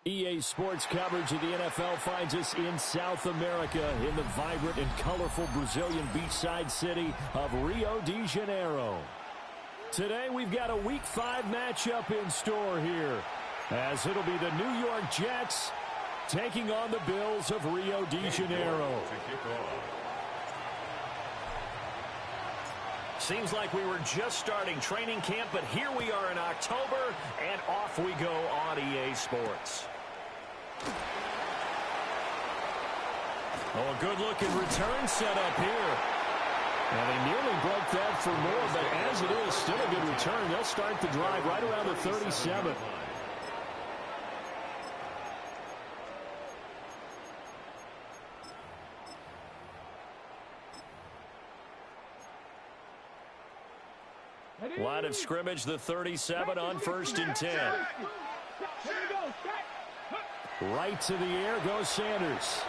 EA Sports coverage of the NFL finds us in South America in the vibrant and colorful Brazilian beachside city of Rio de Janeiro. Today we've got a Week 5 matchup in store here, as it'll be the New York Jets taking on the Bills of Rio de Janeiro. Seems like we were just starting training camp, but here we are in October, and off we go on EA Sports. Oh, a good-looking return set up here. And they nearly broke that for more, but as it is, still a good return. They'll start the drive right around the 37. Line of scrimmage, the 37 on 1st and 10. Right to the air goes Sanders.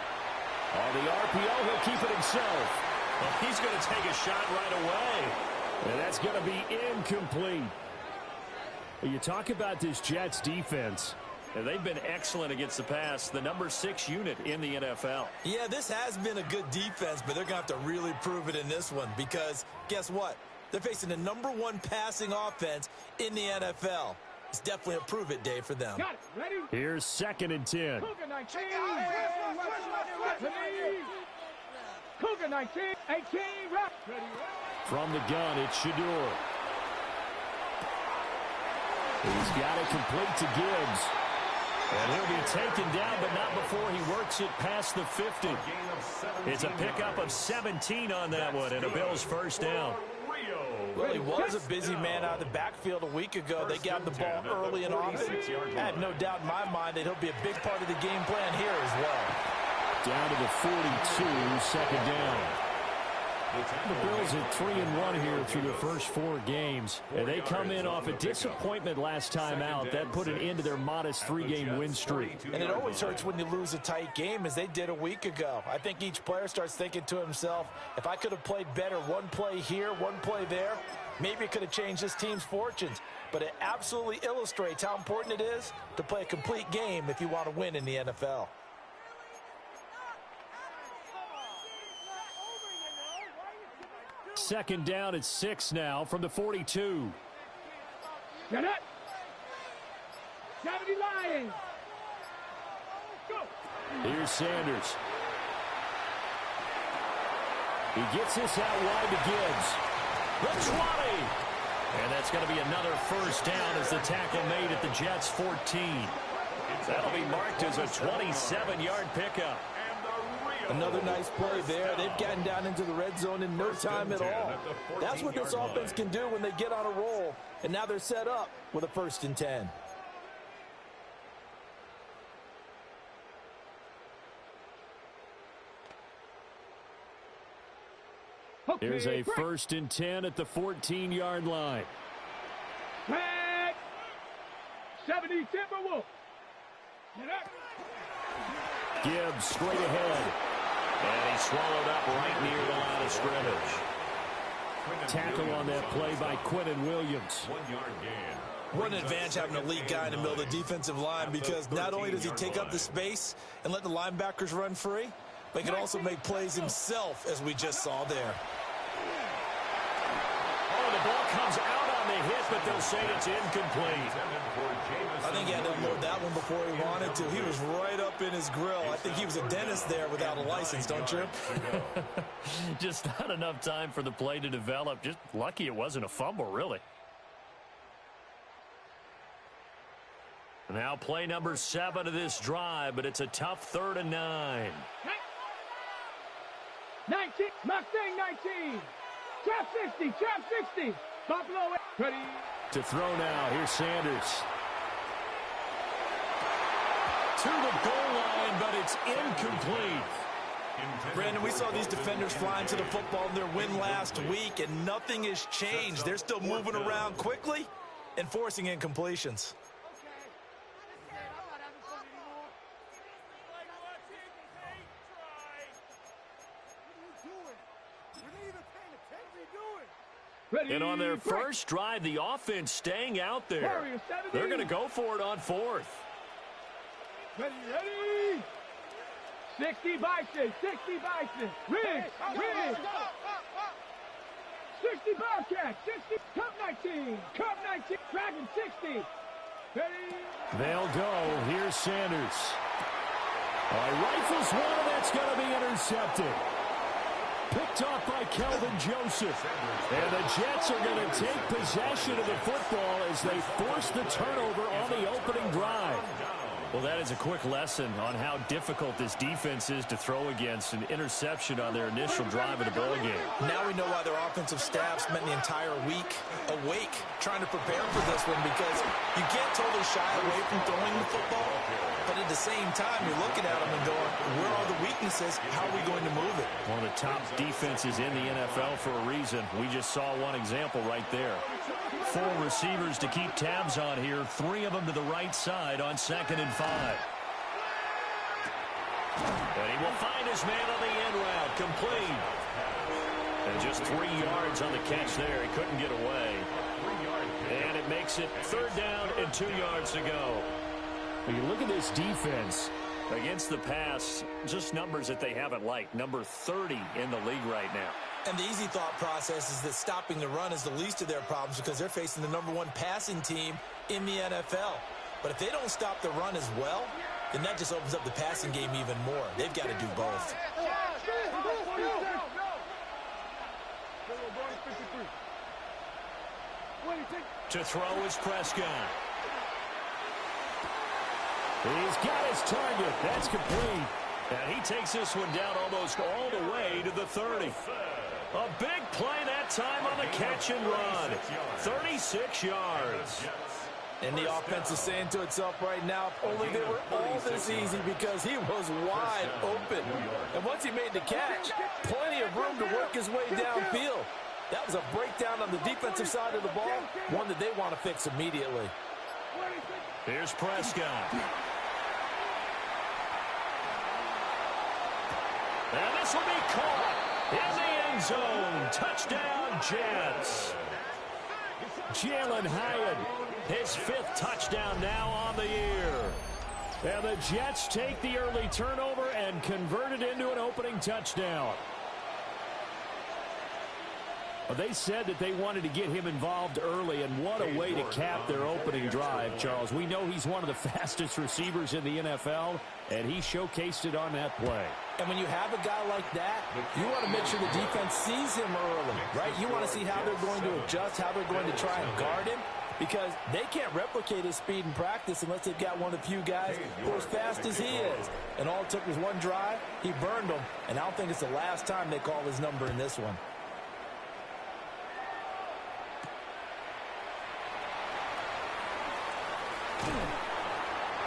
On the RPO, he'll keep it himself. Well, he's going to take a shot right away. And that's going to be incomplete. You talk about this Jets defense. And they've been excellent against the pass, the number 6 unit in the NFL. Yeah, this has been a good defense, but they're going to have to really prove it in this one because guess what? They're facing the number 1 passing offense in the NFL. It's definitely a prove-it day for them. Got it. Ready? Here's 2nd and 10. Cougar 19. Cougar 19. 18. Ready. From the gun, it's Shedeur. He's got it complete to Gibbs. And he'll be taken down, but not before he works it past the 50. It's a pickup of 17 on that one, and a Bills first down. Well, he was a busy man out of the backfield a week ago. They got the ball early and often. I have no doubt in my mind that he'll be a big part of the game plan here as well. Down to the 42, 2nd down. The Bills at 3-1 here through the first 4 games. And they come in off a disappointment last time out. That put an end to their modest 3-game win streak. And it always hurts when you lose a tight game, as they did a week ago. I think each player starts thinking to himself, if I could have played better one play here, one play there, maybe it could have changed this team's fortunes. But it absolutely illustrates how important it is to play a complete game if you want to win in the NFL. Second down at 6 now from the 42. Get it. 70 Lions. Go. Here's Sanders. He gets this out wide to Gibbs. The 20. And that's going to be another first down as the tackle made at the Jets' 14. That'll be marked as a 27-yard pickup. Another nice play there. They've gotten down into the red zone in no time at all. That's what this offense can do when they get on a roll. And now they're set up with a 1st and 10. Okay, Here's a 1st and 10 at the 14-yard line. Back. 70 Timberwolves. Get up. Gibbs straight ahead. And he's swallowed up right near the line of scrimmage. Tackle on that play by Quinnen Williams. 1-yard gain. What an advantage having an elite guy in the middle of the defensive line, because not only does he take up the space and let the linebackers run free, but he can also make plays himself, as we just saw there. Oh, the ball comes out on the hit, but they'll say it's incomplete. I think he had to unload that one before he wanted to. He was right up in his grill. I think he was a dentist there without a license, don't you? Just not enough time for the play to develop. Just lucky it wasn't a fumble, really. Now play number 7 of this drive, but it's a tough 3rd and 9. 19. Mustang 19. Trap 60. Trap 60. Buffalo. Ready. To throw now. Here's Sanders. To the goal line, but it's incomplete. Brandon, we saw these defenders flying to the football in their win last week, and nothing has changed. They're still moving around quickly and forcing incompletions. And on their first drive, the offense staying out there. They're going to go for it on 4th. Ready. 60 Bison. 60 Bison. Riggs. 60 Bobcat. 60. Cup 19. Cup 19. Dragon 60. Ready. They'll go. Here's Sanders. Rifles one, and that's going to be intercepted. Picked off by Kelvin Joseph. And the Jets are going to take possession of the football as they force the turnover on the opening drive. Well, that is a quick lesson on how difficult this defense is to throw against an interception on their initial drive of the ball game. Now we know why their offensive staff spent the entire week awake trying to prepare for this one, because you can't totally shy away from throwing the football, but at the same time, you're looking at them and going, where are the weaknesses? How are we going to move it? One of the top defenses in the NFL for a reason. We just saw one example right there. 4 receivers to keep tabs on here. 3 of them to the right side on 2nd and 5. And he will find his man on the end route. Complete. And just 3 yards on the catch there. He couldn't get away. And it makes it 3rd down and 2 yards to go. When you look at this defense against the pass, just numbers that they haven't liked. Number 30 in the league right now. And the easy thought process is that stopping the run is the least of their problems, because they're facing the #1 passing team in the NFL. But if they don't stop the run as well, then that just opens up the passing game even more. They've got to do both. To throw is Prescott. He's got his target. That's complete. And he takes this one down almost all the way to the 30. A big play that time on the catch and run. 36 yards. And the offense is saying to itself right now, if only they were all this easy, because he was wide open. And once he made the catch, plenty of room to work his way downfield. That was a breakdown on the defensive side of the ball, one that they want to fix immediately. Here's Prescott. And this will be caught in the end zone. Touchdown, Jets. Jalen Hyatt, his 5th touchdown now on the year. And the Jets take the early turnover and convert it into an opening touchdown. Well, they said that they wanted to get him involved early, and what a way to cap their opening drive, Charles. We know he's one of the fastest receivers in the NFL, and he showcased it on that play. And when you have a guy like that, you want to make sure the defense sees him early, right? You want to see how they're going to adjust, how they're going to try and guard him, because they can't replicate his speed in practice unless they've got one of the few guys who are as fast as he is. And all it took was one drive. He burned them, and I don't think it's the last time they call his number in this one.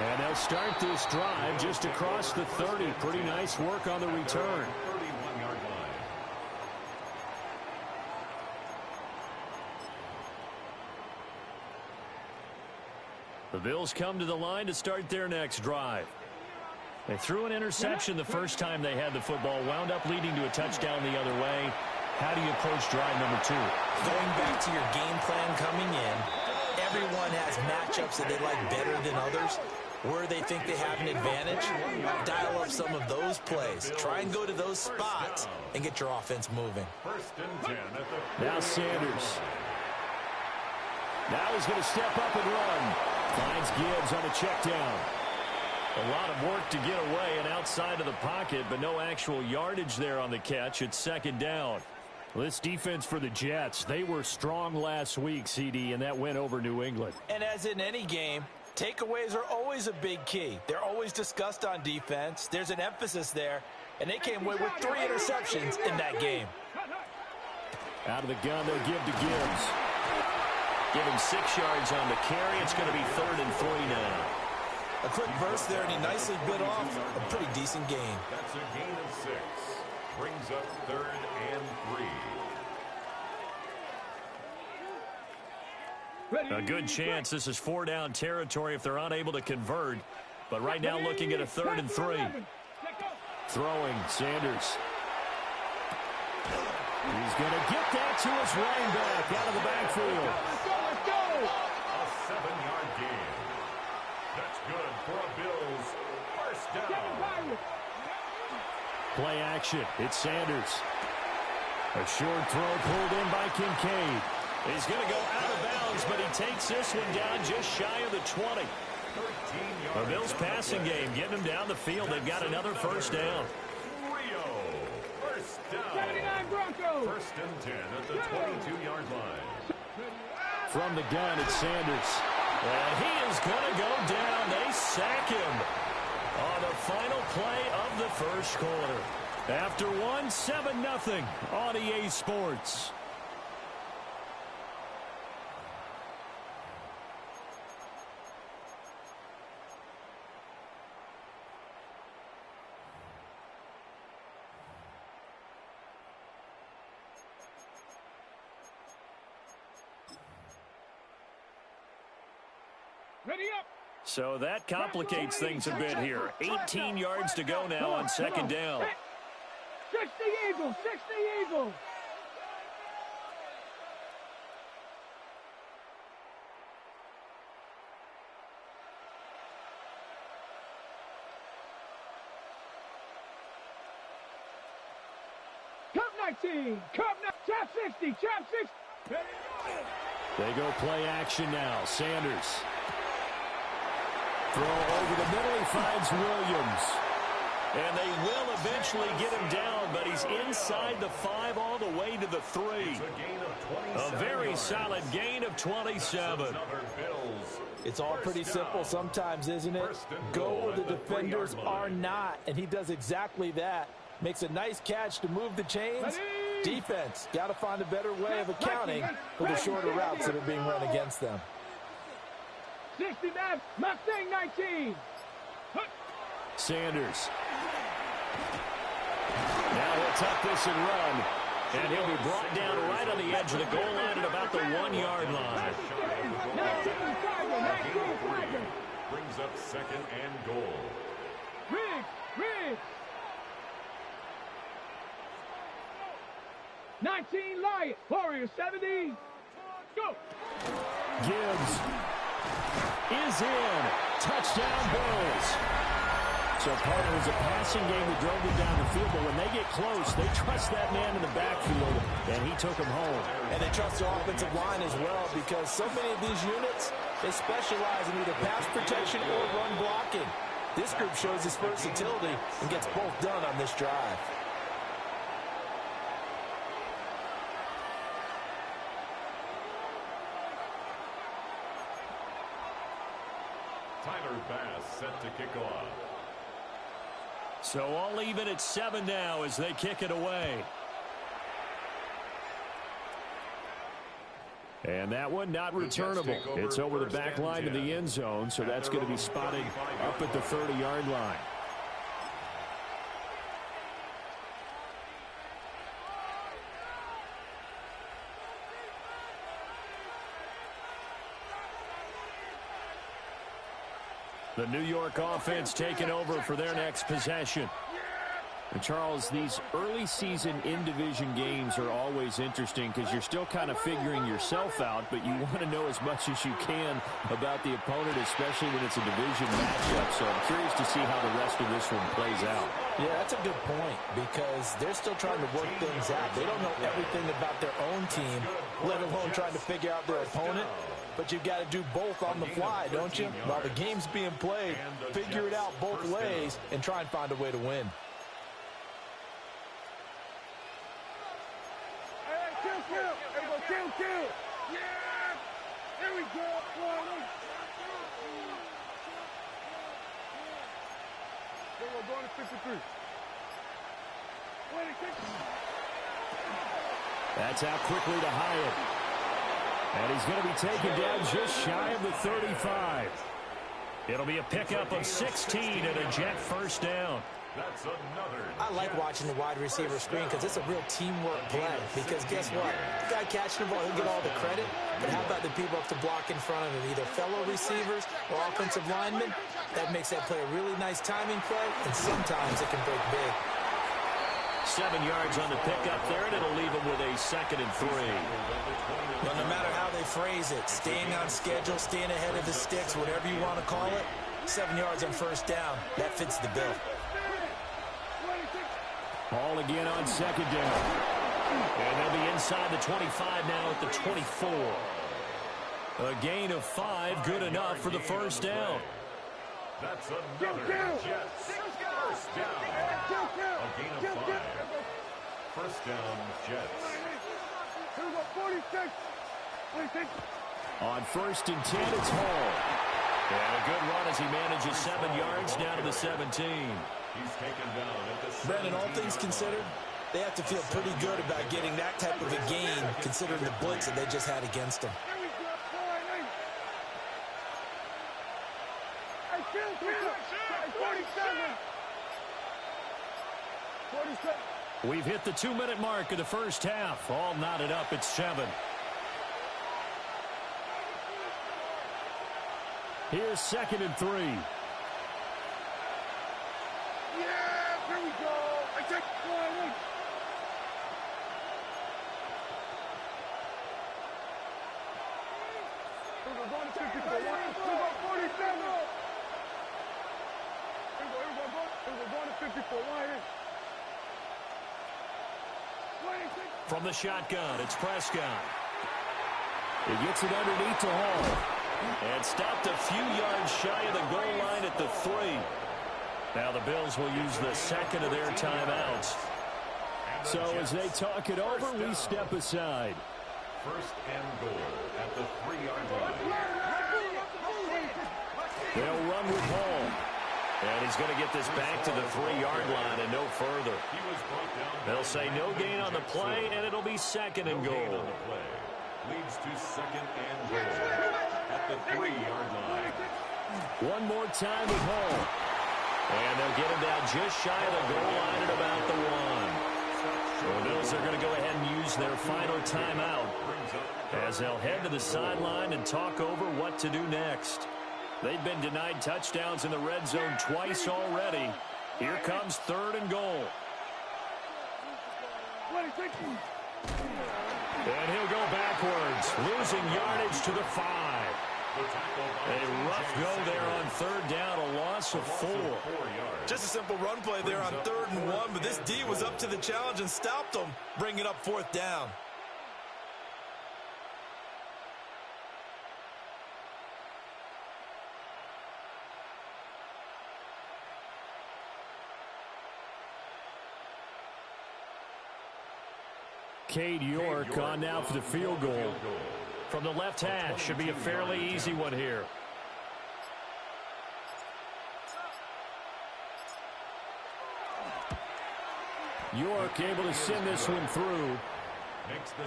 And they'll start this drive just across the 30. Pretty nice work on the return. The Bills come to the line to start their next drive. They threw an interception the first time they had the football, wound up leading to a touchdown the other way. How do you approach drive number 2? Going back to your game plan coming in, everyone has matchups that they like better than others. Where they think they have an advantage, dial up some of those plays. Try and go to those spots and get your offense moving. Now Sanders. Now he's going to step up and run. Finds Gibbs on a check down. A lot of work to get away and outside of the pocket, but no actual yardage there on the catch. It's 2nd down. Well, this defense for the Jets, they were strong last week, CD, and that went over New England. And as in any game, takeaways are always a big key. They're always discussed on defense. There's an emphasis there, and they came away with 3 interceptions in that game. Out of the gun, they'll give to Gibbs. Give him 6 yards on the carry. It's going to be 3rd and 3 now. A quick burst there, and he nicely bit off a pretty decent gain. That's a gain of 6. Brings up 3rd and 3. A good chance this is 4-down territory if they're unable to convert. But right now looking at a 3rd and 3. Throwing, Sanders. He's going to get that to his running back out of the backfield. Let's go! A 7-yard gain. That's good for a Bills First down. Play action. It's Sanders. A short throw pulled in by Kincaid. He's going to go out of bounds, but he takes this one down just shy of the 20. The Bills passing game getting them down the field. They've got another first down. Rio. First down. 79 Broncos. First and 10 at the 22-yard line. From the gun, it's Sanders. And he is going to go down. They sack him on the final play of the first quarter. After one, 7-0 on EA Sports. Ready up. So that complicates things a bit here. 18 yards to go now on second down. 60 Eagles, 60 Eagles. Cup 19, Cup 9, Chap 60, Chap 60. They go play action now. Sanders. Throw over the middle. He finds Williams. And they will eventually get him down, but he's inside the 5 all the way to the 3. A very solid gain of 27. It's all pretty simple sometimes, isn't it? Go where the defenders are not, and he does exactly that. Makes a nice catch to move the chains. Defense, got to find a better way of accounting for the shorter routes that are being run against them. 69, Mustang 19. Sanders. Now he'll tuck this and run. And he'll be brought down right on the edge of the goal line at about the 1-yard line. 19 Flagler. Brings up second and goal. Riggs. 19 Lion. Warriors 70. Go. Gibbs is in. Touchdown Bills. So part of it was a passing game that drove them down the field, but when they get close, they trust that man in the backfield, and he took him home. And they trust their offensive line as well, because so many of these units, they specialize in either pass protection or run blocking. This group shows its versatility and gets both done on this drive. Tyler Bass set to kick off. So all even at 7 now as they kick it away. And that one not returnable. It's over the back line to the end zone, so that's going to be spotted up at the 30-yard line. The New York offense taking over for their next possession. And Charles, these early season in-division games are always interesting because you're still kind of figuring yourself out, but you want to know as much as you can about the opponent, especially when it's a division matchup. So I'm curious to see how the rest of this one plays out. Yeah, that's a good point, because they're still trying to work things out. They don't know everything about their own team, let alone trying to figure out their opponent. But you've got to do both on the fly, don't you? While the game's being played, figure it out both ways and try and find a way to win. Kill. Yeah! There we go. We're going to 53. That's out quickly to Hyatt. And he's going to be taken down just shy of the 35. It'll be a pickup of 16 and a Jet first down. That's another. I like watching the wide receiver screen because it's a real teamwork play. Because guess what? The guy catching the ball, he'll get all the credit. But how about the people up to block in front of him, either fellow receivers or offensive linemen? That makes that play a really nice timing play, and sometimes it can break big. 7 yards on the pickup there, and it'll leave him with a 2nd and 3. Well, no matter how they phrase it, staying on schedule, staying ahead of the sticks, whatever you want to call it, 7 yards on first down. That fits the bill. Ball again on second down. And they'll be inside the 25 now at the 24. A gain of 5, good enough for the first down. That's another Jets. First down. A gain of 5. First down, Jets. On first and 10, it's Hall. And a good run as he manages 7 yards down to the 17. He's taken down at the 17. Brandon, all things considered, they have to feel pretty good about getting that type of a gain, considering the blitz that they just had against them. We've hit the 2-minute mark of the first half. All knotted up at 7. Here's 2nd and 3. Yeah, here we go. I take one. We're going to 54. We're going 47. We're going to 54. From the shotgun, it's Prescott. He gets it underneath to Hall. And stopped a few yards shy of the goal line at the 3. Now the Bills will use the second of their timeouts. So as they talk it over, we step aside. First and goal at the 3-yard line. They'll run with Hall. And he's going to get this back to the 3-yard line and no further. They'll say no gain on the play, and it'll be 2nd and goal. Leads to 2nd and goal at the 3-yard line. One more time with Hall. And they'll get him down just shy of the goal line at about the 1. The Bills are going to go ahead and use their final timeout as they'll head to the sideline and talk over what to do next. They've been denied touchdowns in the red zone twice already. Here comes 3rd and goal. And he'll go backwards, losing yardage to the 5. A rough go there on 3rd down, a loss of 4. Just a simple run play there on 3rd and 1, but this D was up to the challenge and stopped them, bringing up 4th down. Cade York on now for the field goal. From the left hash, should be a fairly easy one here. York able to send this one through.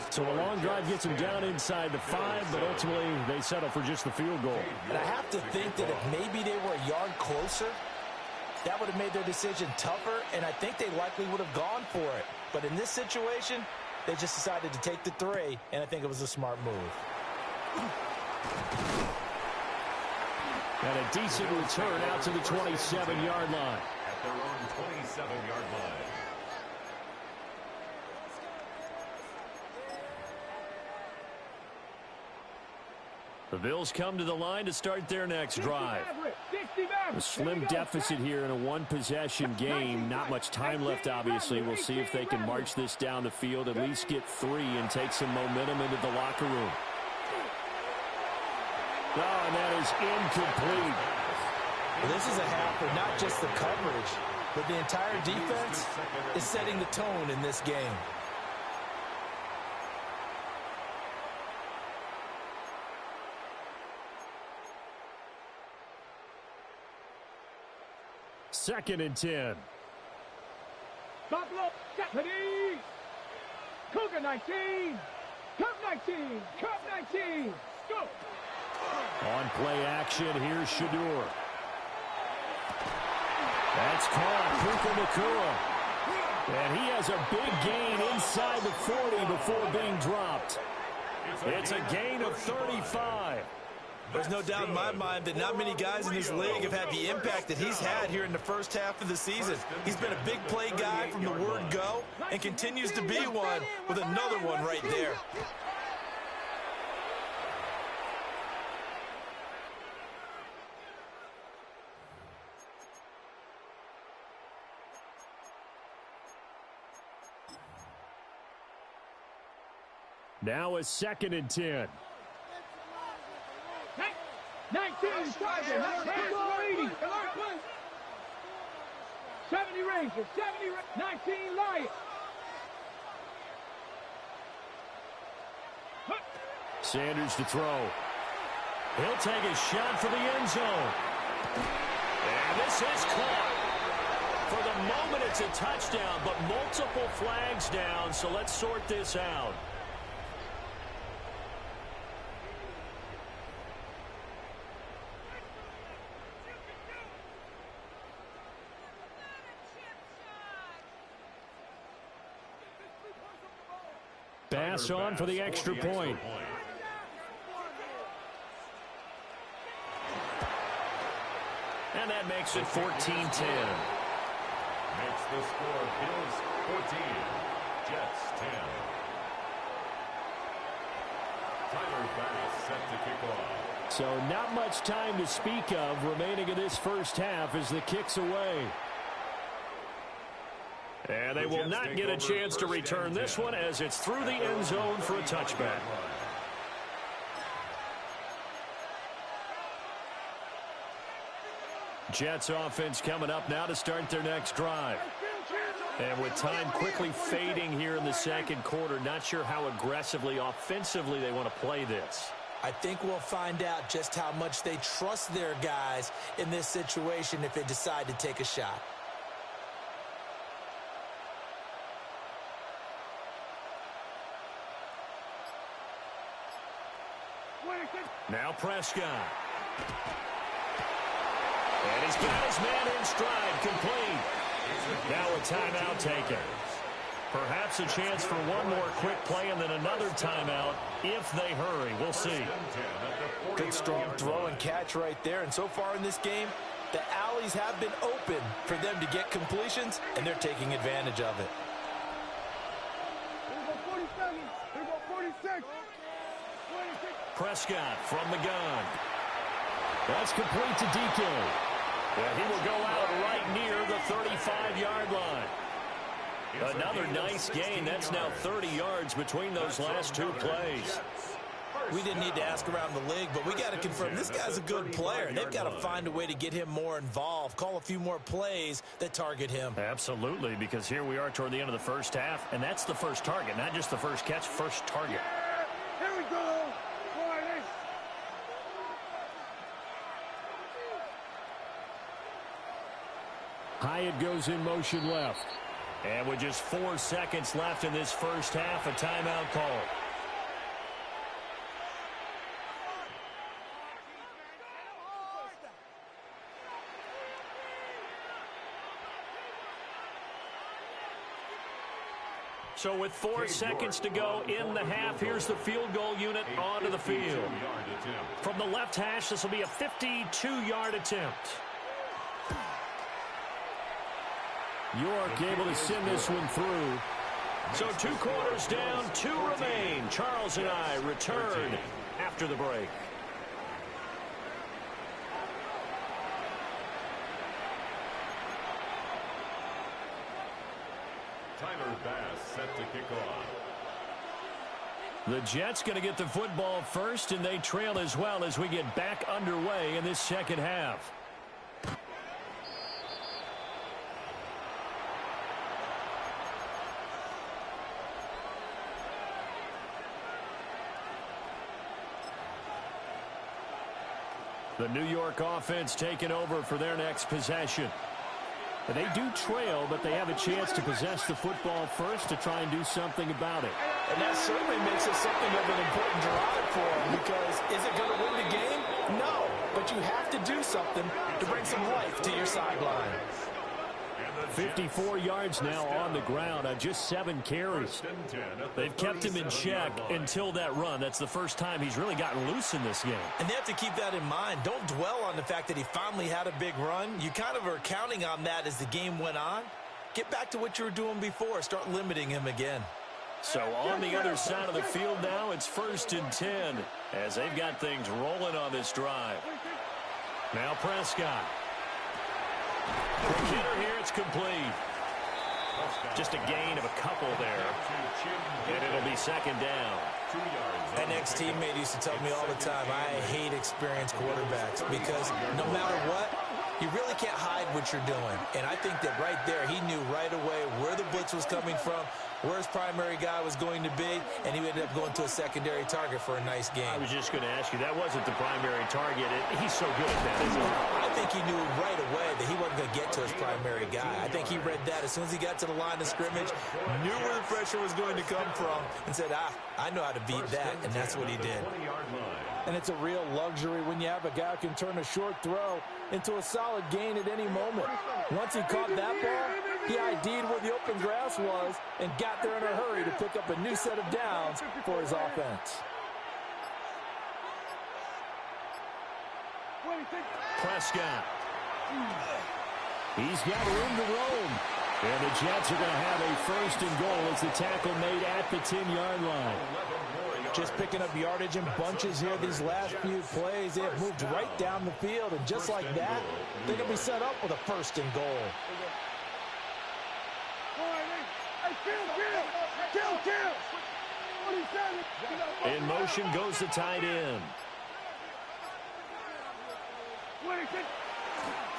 So a long drive gets him down inside the 5, but ultimately they settle for just the field goal. And I have to think that if maybe they were a yard closer, that would have made their decision tougher, and I think they likely would have gone for it. But in this situation, they just decided to take the 3, and I think it was a smart move. And a decent return out to the 27-yard line. At their own 27-yard line. The Bills come to the line to start their next drive. A slim deficit here in a one-possession game. Not much time left, obviously. We'll see if they can march this down the field, at least get 3 and take some momentum into the locker room. Oh, and that is incomplete. This is a half where not just the coverage, but the entire defense is setting the tone in this game. Second and 10. Buffalo, Deputy. Cougar 19. Cup 19. Cup 19. Go. On play action, here's Shedeur. That's caught, Puka Nacua. And he has a big gain inside the 40 before being dropped. It's a gain of 35. There's no doubt in my mind that not many guys in this league have had the impact that he's had here in the first half of the season. He's been a big play guy from the word go and continues to be one with another one right there. Now a 2nd and 10. 19 Tiger, handball 80. 70 Rangers, 19 Lions. Sanders to throw. He'll take a shot for the end zone. And this is caught. For the moment, it's a touchdown, but multiple flags down, so let's sort this out. Pass on for the extra point. And that makes it 14-10. Makes the score Bills 14, Jets 10. Tyler Bass set to kick off. So not much time to speak of remaining in this first half as the kick's away. And they will not get a chance to return this one as it's through the end zone for a touchback. Jets offense coming up now to start their next drive. And with time quickly fading here in the second quarter, not sure how aggressively, offensively they want to play this. I think we'll find out just how much they trust their guys in this situation if they decide to take a shot. Now Prescott. And he's got his man in stride, complete. Now a timeout taken. Perhaps a chance for one more quick play and then another timeout if they hurry. We'll see. Good strong throw and catch right there. And so far in this game, the alleys have been open for them to get completions, and they're taking advantage of it. Here we go 47. Here we go 46. 26. Prescott from the gun. That's complete to DK. And he will go out right near the 35-yard line. Another nice gain. That's now 30 yards between those last two plays. We didn't need to ask around the league, but we got to confirm this guy's a good player. They've got to find a way to get him more involved, call a few more plays that target him. Absolutely, because here we are toward the end of the first half, and that's the first target, not just the first catch, first target. Here we go. Hyatt goes in motion left. And with just 4 seconds left in this first half, a timeout call. So with 4 seconds to go in the half, here's the field goal unit onto the field. From the left hash, this will be a 52-yard attempt. York able to send this one through. So 2 quarters down, 2 remain. Charles and I return after the break. Tyler Bass set to kick off. The Jets going to get the football first, and they trail as well as we get back underway in this second half. The New York offense taking over for their next possession. They do trail, but they have a chance to possess the football first to try and do something about it. And that certainly makes it something of an important drive for them, because is it going to win the game? No, but you have to do something to bring some life to your sideline. 54 yards now on the ground on just 7 carries. They've kept him in check until that run. That's the first time he's really gotten loose in this game. And they have to keep that in mind. Don't dwell on the fact that he finally had a big run. You kind of are counting on that as the game went on. Get back to what you were doing before. Start limiting him again. So on the other side of the field now, it's 1st and 10 as they've got things rolling on this drive. Now Prescott. From here, it's complete. Just a gain of a couple there. And it'll be second down. An ex-teammate used to tell me all the time, I hate experienced quarterbacks because no matter what, you really can't hide what you're doing. And I think that right there, he knew right away where the blitz was coming from, where his primary guy was going to be, and he ended up going to a secondary target for a nice game. I was just going to ask you, that wasn't the primary target. He's so good at that, isn't he? I think he knew right away that he wasn't going to get to his primary guy. I think he read that as soon as he got to the line of scrimmage, knew where the pressure was going to come from, and said, I know how to beat that, and that's what he did. And it's a real luxury when you have a guy who can turn a short throw into a solid gain at any moment. Once he caught that ball, he ID'd where the open grass was and got there in a hurry to pick up a new set of downs for his offense. Prescott. He's got room to roam. And the Jets are going to have a first and goal as the tackle made at the 10-yard line. Just picking up yardage in bunches here these last few plays. They have moved right down the field, and just like that, they can be set up with a first and goal. In motion goes the tight end.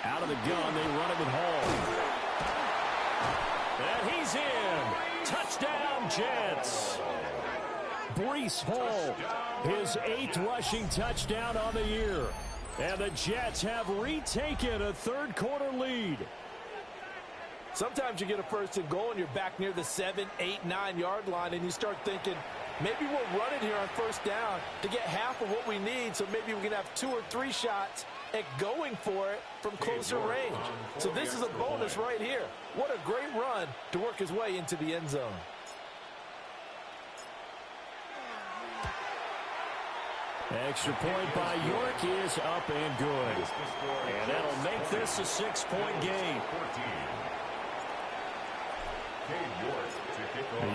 Out of the gun, they run it with Hall. And he's in. Touchdown, Jets. Breece Hall, his 8th rushing touchdown on the year. And the Jets have retaken a third-quarter lead. Sometimes you get a first and goal and you're back near the 7, 8, 9-yard line, and you start thinking, maybe we'll run it here on first down to get half of what we need, so maybe we can have 2 or 3 shots at going for it from closer range. So this is a bonus right here. What a great run to work his way into the end zone. Extra point by York is up and good. And that'll make this a 6-point game.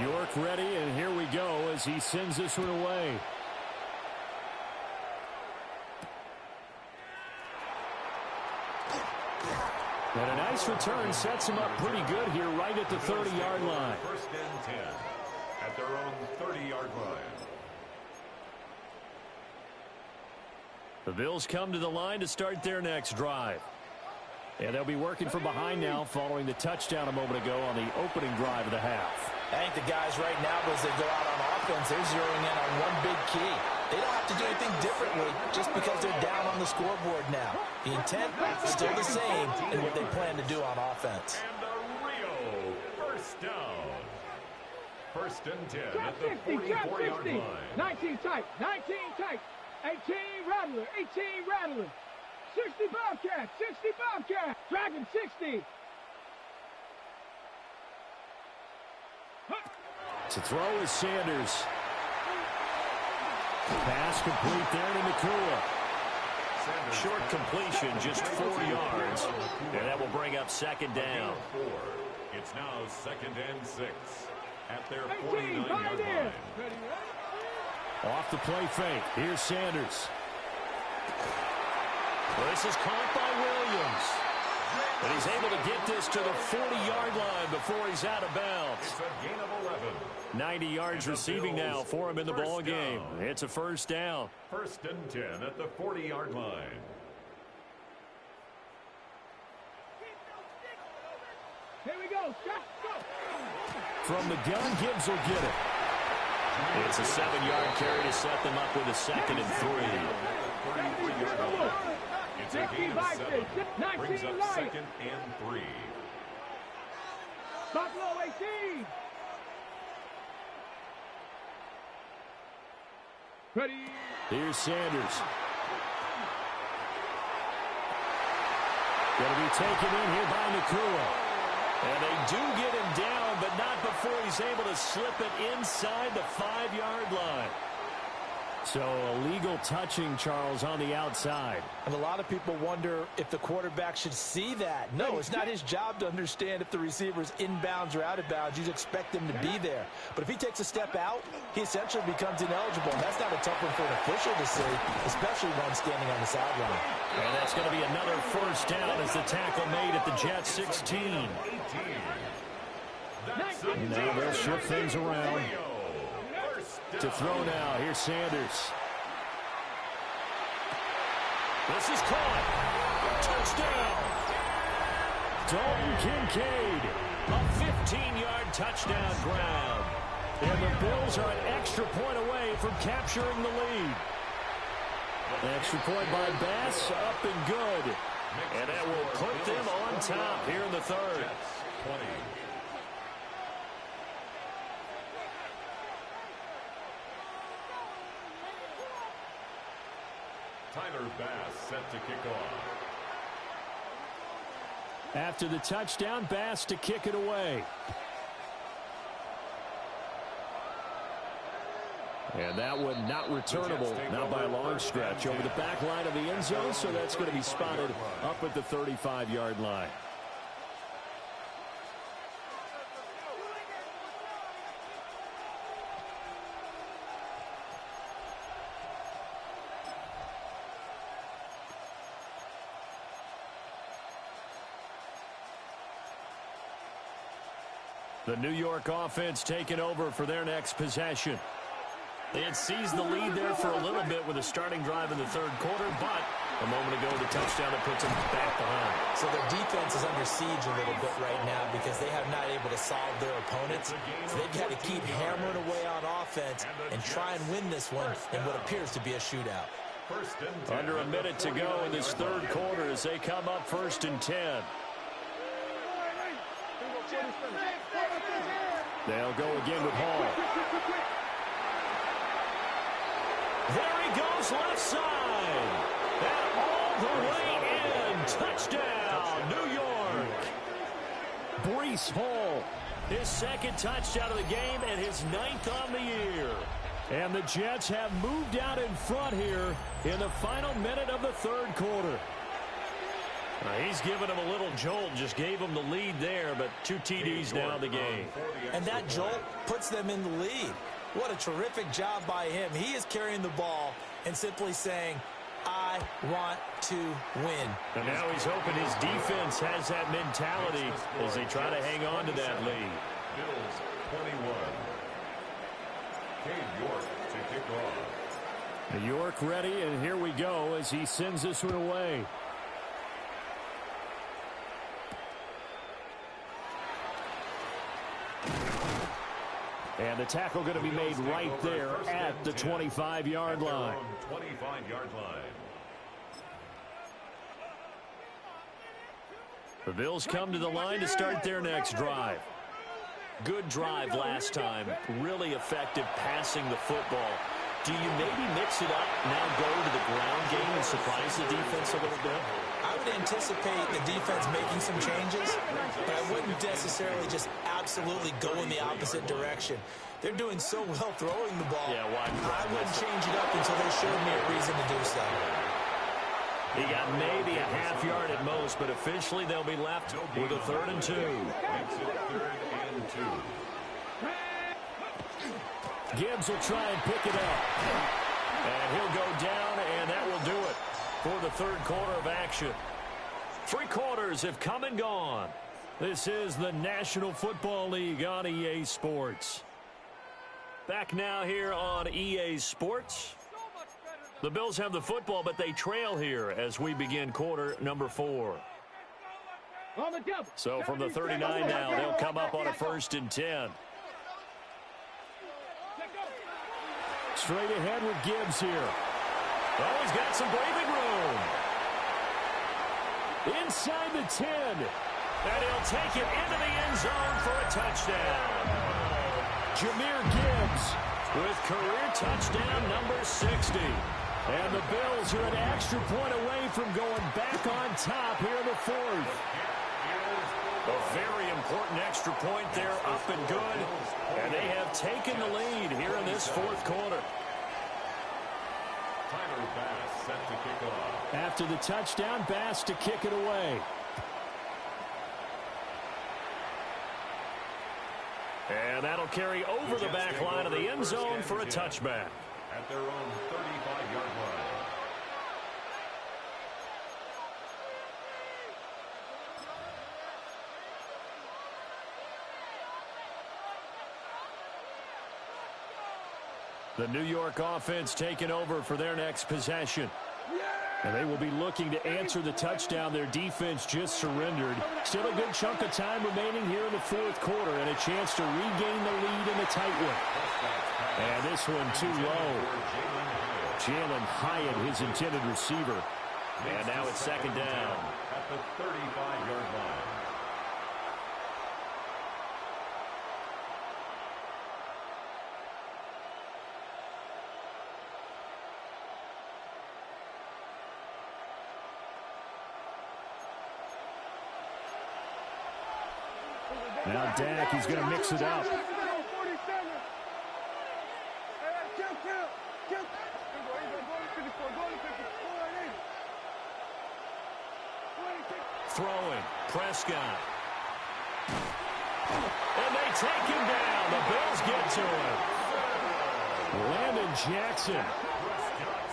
York ready, and here we go as he sends this one away. And a nice return sets him up pretty good here right at the 30-yard line. First and 10 at their own 30-yard line. The Bills come to the line to start their next drive. And they'll be working from behind now following the touchdown a moment ago on the opening drive of the half. I think the guys right now, as they go out on offense, they're zeroing in on one big key. They don't have to do anything differently just because they're down on the scoreboard now. The intent is still the same in what they plan to do on offense. And the Rio first down. First and 10 at the 44-yard line. 19 tight, 19 tight. 18 Rattler, 18 Rattler. 60 Bobcat, 60 Bobcat. Dragon 60. To throw is Sanders. Pass complete there to Nakua. Short completion, just 4 yards. And that will bring up second down. It's now second and 6 at their 49-yard line. Off the play fake. Here's Sanders. This is caught by Williams. And he's able to get this to the 40-yard line before he's out of bounds. It's a gain of 11. 90 yards receiving now for him in the ball game. It's a first down. First and 10 at the 40-yard line. Here we go, Scott, go. From the gun, Gibbs will get it. It's a 7-yard carry to set them up with a second and 3. 33-yard line. It's a gain of 7. Brings up second and 3. Buffalo 18. Ready. Here's Sanders. Going to be taken in here by Nakua. And they do get him down, but not before he's able to slip it inside the 5-yard line. So illegal touching, Charles, on the outside. And a lot of people wonder if the quarterback should see that. No, it's not his job to understand if the receiver's inbounds or out of bounds. You expect him to be there. But if he takes a step out, he essentially becomes ineligible. And that's not a tough one for an official to see, especially one standing on the sideline. And that's going to be another first down as the tackle made at the Jets 16. Now they'll shift things around. To throw now. Here's Sanders. This is caught. Touchdown. Dalton Kincaid. A 15-yard touchdown ground. And the Bills are an extra point away from capturing the lead. An extra point by Bass, up and good. And that will put them on top here in the third. 20. Tyler Bass set to kick off. After the touchdown, Bass to kick it away. And that one not returnable, not by a long stretch, over the back line of the end zone, so that's going to be spotted up at the 35-yard line. The New York offense taking over for their next possession. They had seized the lead there for a little bit with a starting drive in the third quarter, but a moment ago the touchdown that puts them back behind. So their defense is under siege a little bit right now because they have not able to solve their opponents. So they've got to keep hammering away on offense and try and win this one in what appears to be a shootout. Under a minute to go in this third quarter as they come up 1st and 10. They'll go again with Hall. There he goes left side. And all the way in. Touchdown, New York. Breece Hall. His second touchdown of the game and his 9th on the year. And the Jets have moved out in front here in the final minute of the third quarter. He's given him a little jolt, just gave him the lead there, but 2 TDs now in the game. And that jolt puts them in the lead. What a terrific job by him. He is carrying the ball and simply saying, I want to win. And now he's hoping his defense has that mentality as they try to hang on to that lead. Bills 21. Cade York to kick off. New York ready, and here we go as he sends this one away. And the tackle going to be made right there at the 25-yard line. 25-yard line. The Bills come to the line to start their next drive. Good drive last time. Really effective passing the football. Do you maybe mix it up, now go to the ground game and surprise the defense a little bit? I would anticipate the defense making some changes, but I wouldn't necessarily just absolutely go in the opposite direction. They're doing so well throwing the ball. Yeah, why? I wouldn't change it up until they showed me a reason to do so. He got maybe a half yard at most, but officially they'll be left with a 3rd and 2. Makes it 3rd and 2. Gibbs will try and pick it up. And he'll go down, and that will do it for the third quarter of action. 3 quarters have come and gone. This is the National Football League on EA Sports. Back now here on EA Sports. The Bills have the football, but they trail here as we begin quarter number 4. So from the 39 now, they'll come up on a 1st and 10. Straight ahead with Gibbs here. Oh, he's got some breathing room. Inside the 10. And he'll take it into the end zone for a touchdown. Jahmyr Gibbs with career touchdown number 60. And the Bills are an extra point away from going back on top here in the 4th. A very important extra point there, up and good. And they have taken the lead here in this 4th quarter. Tyler Bass set to kick off. After the touchdown, Bass to kick it away. And that'll carry over the back line of the end zone for a touchback. At their own 35-yard line. The New York offense taking over for their next possession. And they will be looking to answer the touchdown their defense just surrendered. Still a good chunk of time remaining here in the fourth quarter and a chance to regain the lead in a tight one. And this one too low. Jalen Hyatt, his intended receiver. And now it's second down. At the 35-yard line. Now Dak, he's going to mix it up. Throwing. Prescott. And they take him down. The Bills get to him. Landon Jackson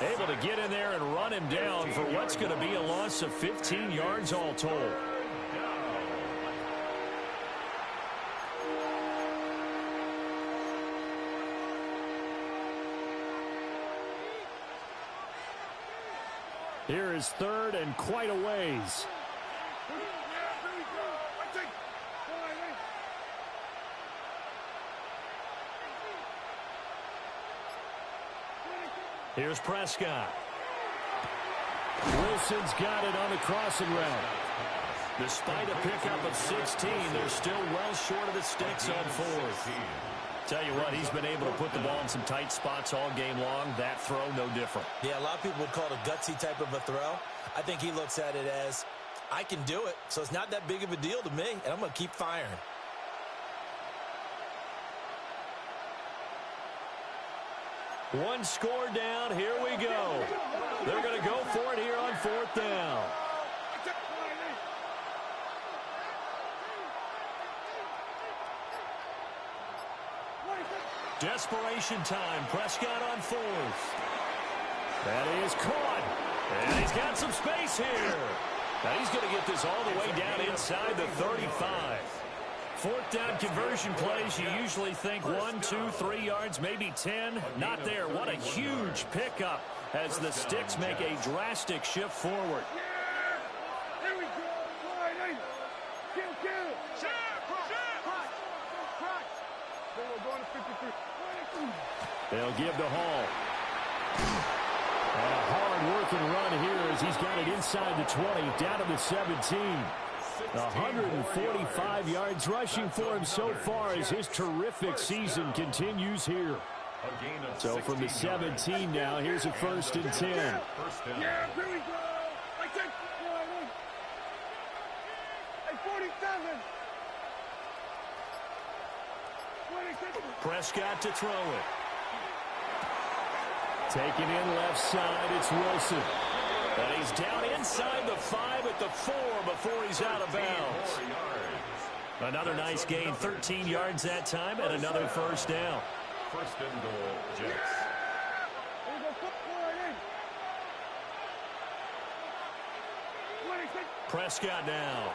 able to get in there and run him down for what's going to be a loss of 15 yards all told. Here is third and quite a ways. Here's Prescott. Wilson's got it on the crossing route. Despite a pickup of 16, they're still well short of the sticks on fourth. Tell you what, he's been able to put the ball in some tight spots all game long. That throw, no different. Yeah, a lot of people would call it a gutsy type of a throw. I think he looks at it as, I can do it, so it's not that big of a deal to me, and I'm going to keep firing. One score down. Here we go. They're going to go for it here on fourth down. Desperation time. Prescott on fourth. That is caught. And he's got some space here. Now he's going to get this all the way down inside the 35. Fourth down conversion plays, you usually think 1, 2, 3 yards, maybe 10. Not there. What a huge pickup as the Sticks make a drastic shift forward. They'll give to Hall. And a hard-working run here as he's got it inside the 20, down to the 17. 145 yards rushing for him so far as his terrific season continues here. So from the 17 now, here's a 1st and 10. Yeah, here we go. I take hey, 47. Prescott to throw it. Taken in left side, it's Wilson. And he's down inside the 5 at the 4 before he's out of bounds. Another nice gain, 13 yards that time, and another first down. First and goal, Jets. Prescott now.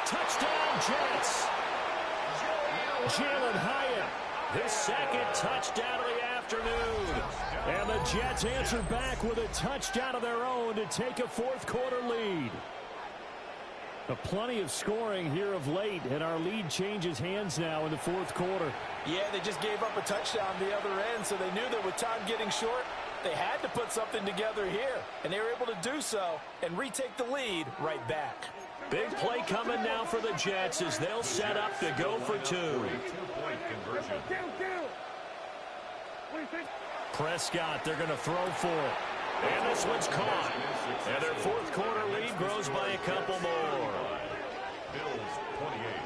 Touchdown, Jets. Jalen Hyatt, His second touchdown of the afternoon. and the Jets answer back with a touchdown of their own to take a fourth quarter lead. Plenty of scoring here of late, and our lead changes hands now in the fourth quarter. Yeah, they just gave up a touchdown the other end, so they knew that with time getting short, they had to put something together here, and they were able to do so and retake the lead right back. Big play coming now for the Jets as they'll set up to go for 2. 2-point conversion. Prescott, they're going to throw for it. And this one's caught. And their fourth quarter lead grows by a couple more.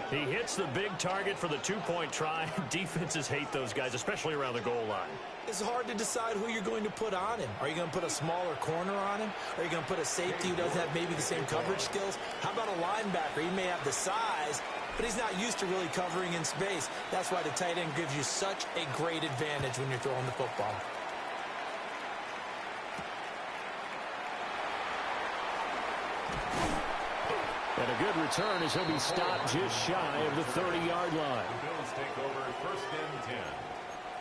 He hits the big target for the 2-point try. Defenses hate those guys, especially around the goal line. It's hard to decide who you're going to put on him. Are you going to put a smaller corner on him? Are you going to put a safety who doesn't have maybe the same coverage skills? How about a linebacker? He may have the size, but he's not used to really covering in space. That's why the tight end gives you such a great advantage when you're throwing the football. And a good return as he'll be stopped just shy of the 30-yard line. The Bills take over 1st and 10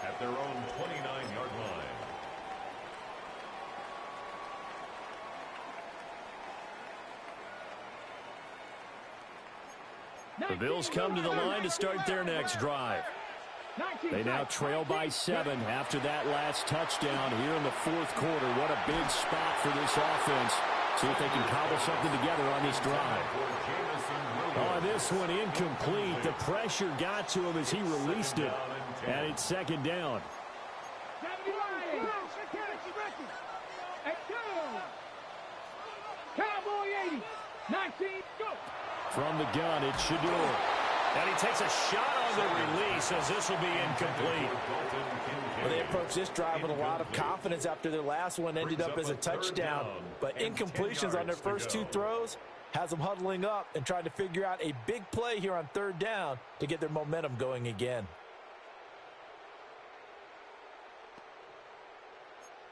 at their own 29-yard line. The Bills come to the line to start their next drive. They now trail by 7 after that last touchdown here in the fourth quarter. What a big spot for this offense. See if they can cobble something together on this drive. Oh, this one incomplete. The pressure got to him as he released it. And it's second down. Cowboy 80. 19. Go. From the gun, it's Shedeur. And he takes a shot on the release as this will be incomplete. Well, they approached this drive with a lot of confidence after their last one ended up as a touchdown. But incompletions on their first 2 throws has them huddling up and trying to figure out a big play here on third down to get their momentum going again.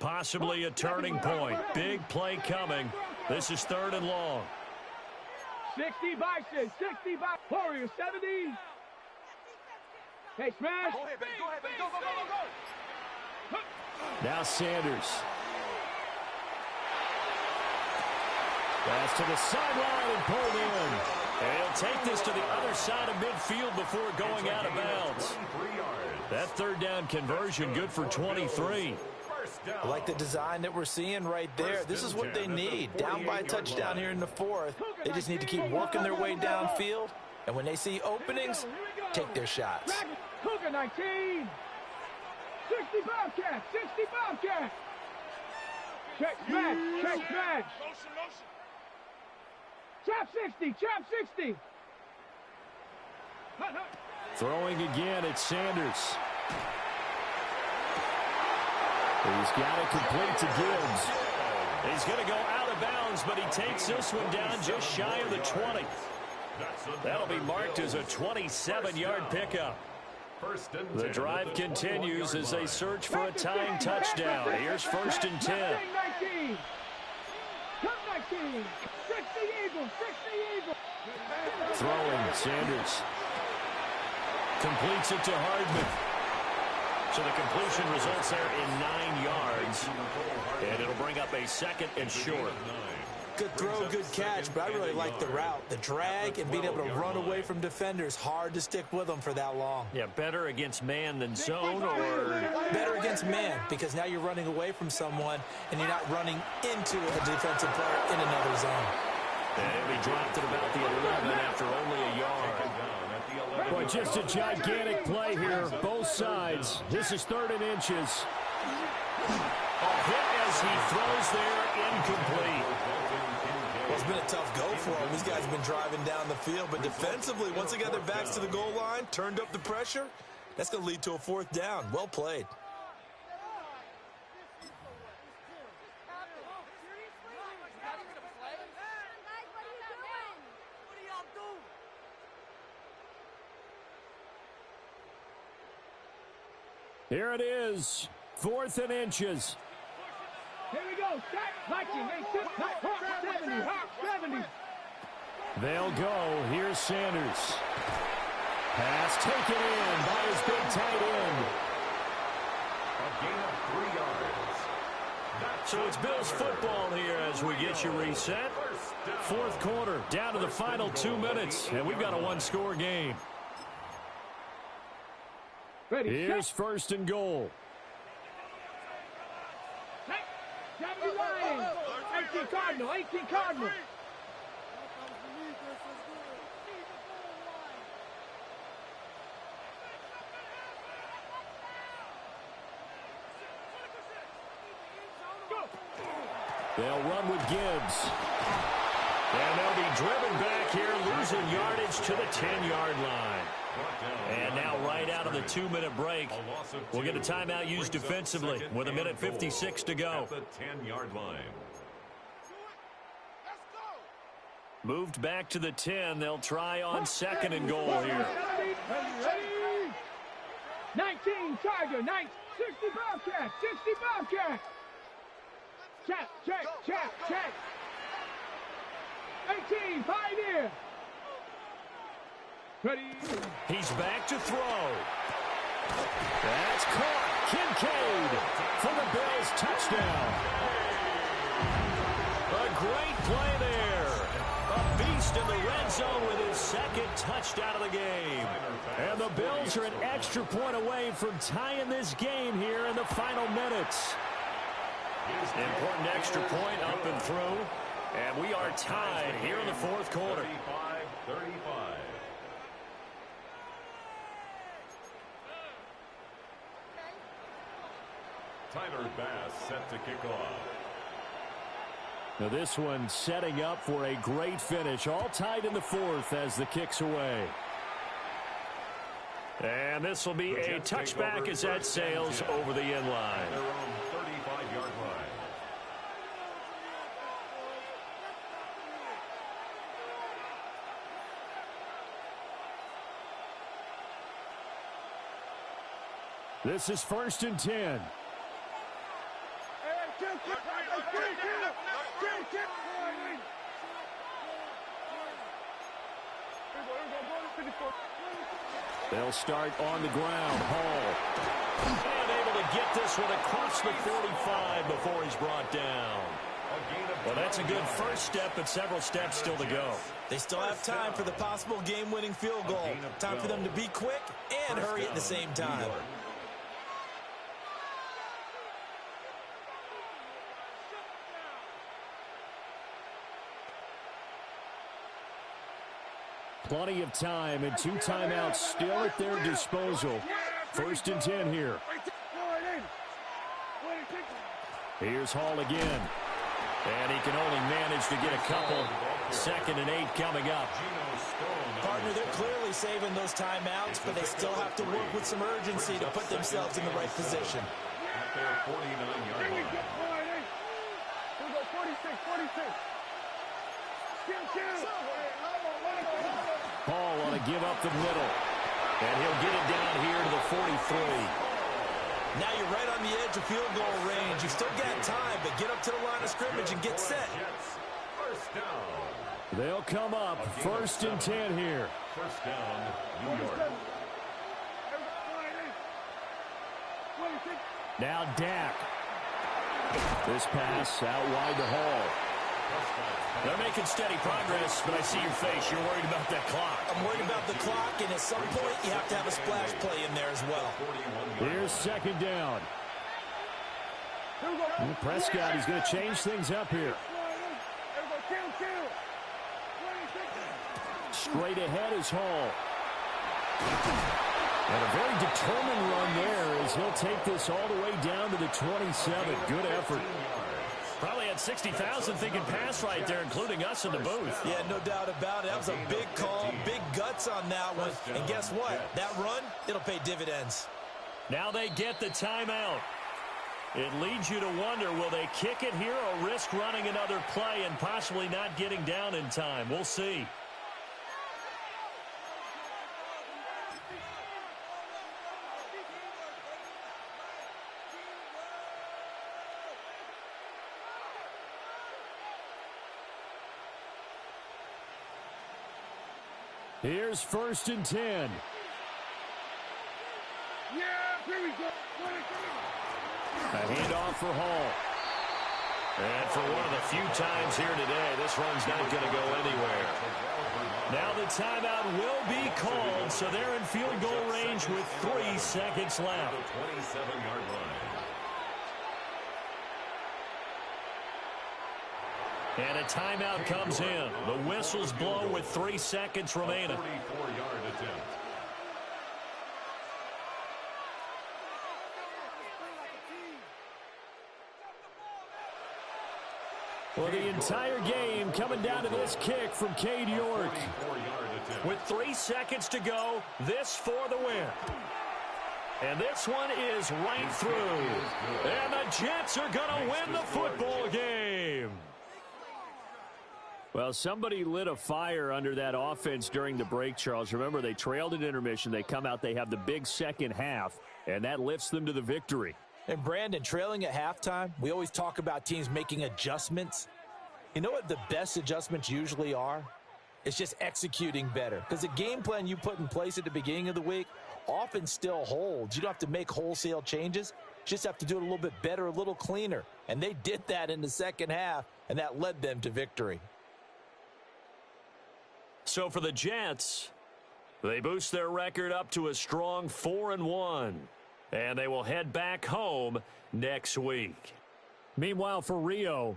Possibly a turning point. Big play coming. This is 3rd and long. 60 Bison, 60 by Warriors, 70. Hey, smash. Go ahead, baby. Go ahead, baby. Go, go, go, go, go. Now Sanders. Pass to the sideline and pulled in. And he'll take this to the other side of midfield before going out of bounds. That 3rd down conversion good for 23. I like the design that we're seeing right there. This is what they need. Down by a touchdown here in the 4th. They just need to keep working their way downfield. And when they see openings, take their shots. Cougar 19. 60 Bobcats, 60 Bobcats. Check smash, check smash. Chop 60, chop 60. Throwing again, it's Sanders. He's got it complete to Gibbs. He's going to go out of bounds, but he takes this one down just shy of the 20. That'll be marked as a 27-yard pickup. The drive continues as they search for a tying touchdown. Here's 1st and 10. 19. 60 Eagles, 60 Eagles. Throwing, Sanders. Completes it to Hardman. So the completion results there in 9 yards. And it'll bring up a 2nd and short. Good throw, good catch, but I really like the route. The drag and being able to run away from defenders. Hard to stick with them for that long. Yeah, better against man than zone, or? Better against man, because now you're running away from someone and you're not running into a defensive player in another zone. And he'll be dropped at about the 11 after only a yard. Boy, just a gigantic play here, both sides. This is 3rd and inches. A hit as he throws there, incomplete. Well, it's been a tough go for them. These guys have been driving down the field, but defensively, once they got their backs to the goal line, turned up the pressure, that's going to lead to a 4th down. Well played. Here it is, 4th and inches. Here we go. Viking, 70, 70. They'll go. Here's Sanders. Pass taken in by his big tight end. A gain of 3 yards. So it's Bills football here as we get you reset. 4th quarter, down to the final 2 minutes, and we've got a 1-score game. Ready, Here's 1st and goal. 70 Lions. 18 Cardinal, 18 Cardinal. They'll run with Gibbs. And they'll be driven back here, losing yardage to the 10-yard line. And now right out of the 2-minute break, we'll get a timeout used defensively with 1:56 to go. At the 10-yard line. Moved back to the 10. They'll try on 2nd and goal here. 19 Tiger, 60 Bobcat, 60 Bobcat. Check, check, check, check. 18 Pioneer. Ready. He's back to throw. That's caught. Kincaid for the Bills touchdown. A great play there. A beast in the red zone with his second touchdown of the game. And the Bills are an extra point away from tying this game here in the final minutes. Important extra point up and through. And we are tied here in the fourth quarter. 35-35. Tyler Bass set to kick off. Now this one setting up for a great finish. All tied in the fourth as the kick's away. And this will be a touchback as that sails over the end line. Their own 35-yard line. This is 1st and 10. They'll start on the ground. Hall. And able to get this one across the 45 before he's brought down. Well, that's a good first step, but several steps still to go. They still have time for the possible game-winning field goal. Time for them to be quick and hurry at the same time. Plenty of time and 2 timeouts still at their disposal. 1st and 10 here. Here's Hall again. And he can only manage to get a couple. 2nd and 8 coming up. Partner, they're clearly saving those timeouts, but they still have to work with some urgency to put themselves in the right position. At their 49-yard line. Here we go, 46. Hall on to give up the middle. And he'll get it down here to the 43. Now you're right on the edge of field goal range. You've still got time, but get up to the line of scrimmage and get set. First down. They'll come up 1st and 10 here. First down, New York. Now Dak. This pass out wide to Hall. They're making steady progress, but I see your face. You're worried about that clock. I'm worried about the clock, and at some point, you have to have a splash play in there as well. Here's 2nd down. And Prescott is going to change things up here. Straight ahead is Hall. And a very determined run there as he'll take this all the way down to the 27. Good effort. Probably had 60,000 thinking pass right there, including us in the booth. Yeah, no doubt about it. That was a big call, big guts on that one. And guess what? That run, it'll pay dividends. Now they get the timeout. It leads you to wonder, will they kick it here or risk running another play and possibly not getting down in time? We'll see. Here's 1st and 10. Yeah, here we go. A handoff for Hall. And for one of the few times here today, this run's not going to go anywhere. Now the timeout will be called, so they're in field goal range with 3 seconds left. 27-yard line. And a timeout comes in. The whistles blow with 3 seconds remaining. 44-yard attempt. Well, the entire game coming down to this kick from Cade York. 44-yard attempt. With 3 seconds to go, this for the win. And this one is right through. And the Jets are going to win the football game. Well, somebody lit a fire under that offense during the break, Charles. Remember, they trailed at intermission. They come out, they have the big second half, and that lifts them to the victory. And Brandon, trailing at halftime, we always talk about teams making adjustments. You know what the best adjustments usually are? It's just executing better. Because the game plan you put in place at the beginning of the week often still holds. You don't have to make wholesale changes. Just have to do it a little bit better, a little cleaner. And they did that in the second half, and that led them to victory. So for the Jets, they boost their record up to a strong 4-1. And they will head back home next week. Meanwhile, for Rio,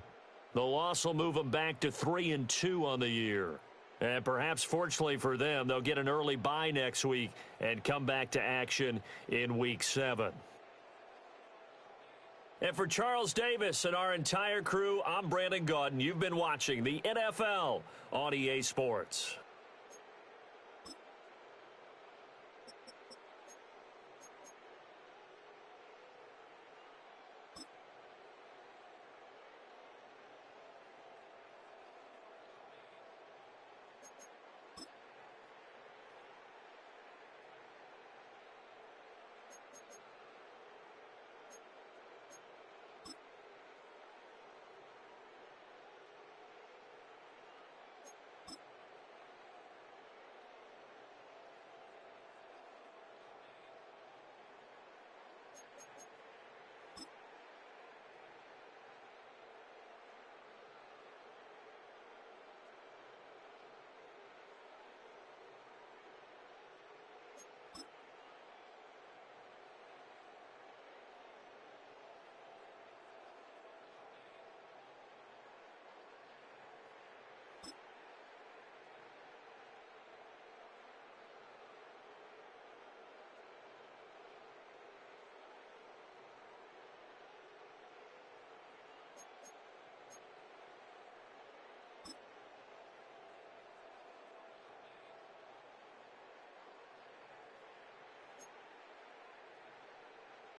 the loss will move them back to 3-2 on the year. And perhaps fortunately for them, they'll get an early bye next week and come back to action in Week 7. And for Charles Davis and our entire crew, I'm Brandon Gaudin. You've been watching the NFL on EA Sports.